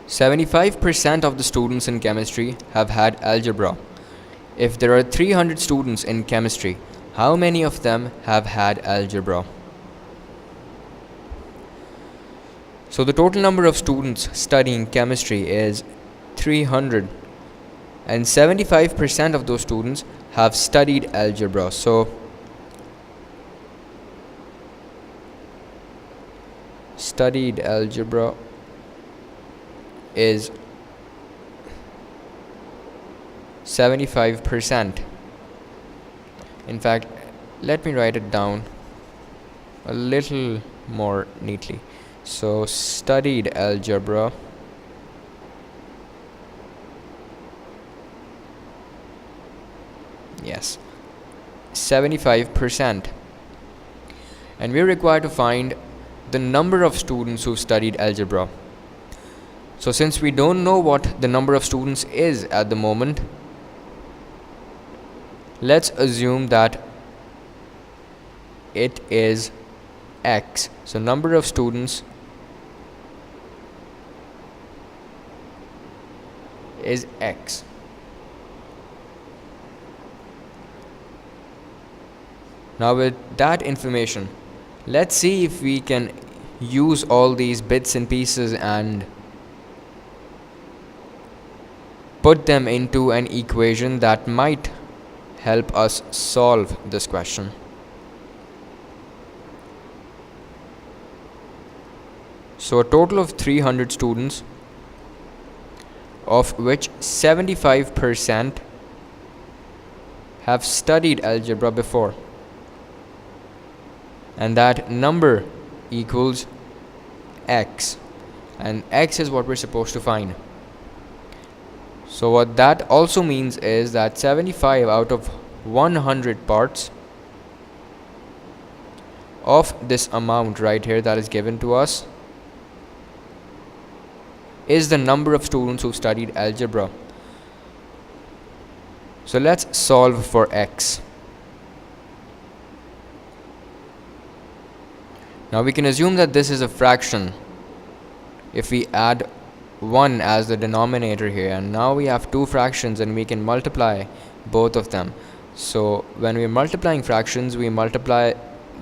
75% of the students in chemistry have had algebra. If there are 300 students in chemistry, how many of them have had algebra? So the total number of students studying chemistry is 300, and 75% of those students have studied algebra. So studied algebra is 75%. In fact, let me write it down a little more neatly. So studied algebra yes, 75%. And we're required to find the number of students who studied algebra. So since we don't know what the number of students is at the moment, let's assume that it is X. So number of students is X. Now with that information, let's see if we can use all these bits and pieces and put them into an equation that might help us solve this question. So a total of 300 students, of which 75% have studied algebra before, and that number equals X, and X is what we're supposed to find. So what that also means is that 75 out of 100 parts of this amount right here that is given to us is the number of students who studied algebra. So let's solve for X. Now we can assume that this is a fraction if we add 1 as the denominator here, and now we have two fractions and we can multiply both of them. So when we're multiplying fractions, we multiply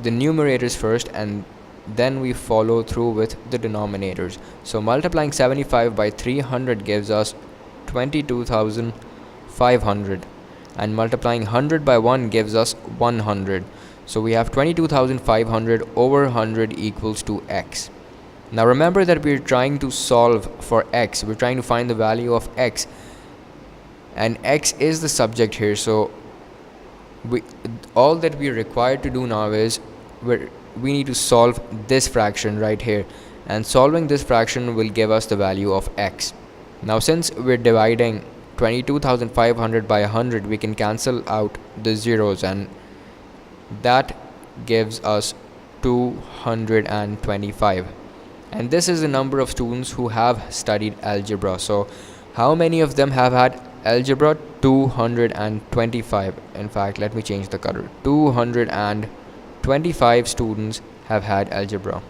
the numerators first and then we follow through with the denominators. So multiplying 75 by 300 gives us 22,500, and multiplying 100 by 1 gives us 100. So we have 22,500 over 100 equals to X. Now remember that we're trying to solve for X. We're trying to find the value of X, and X is the subject here. So all that we're required to do now is we need to solve this fraction right here, and solving this fraction will give us the value of X. Now since we're dividing 22,500 by 100, we can cancel out the zeros, and that gives us 225. And this is the number of students who have studied algebra. So how many of them have had algebra? 225. In fact, let me change the color. 225 students have had algebra.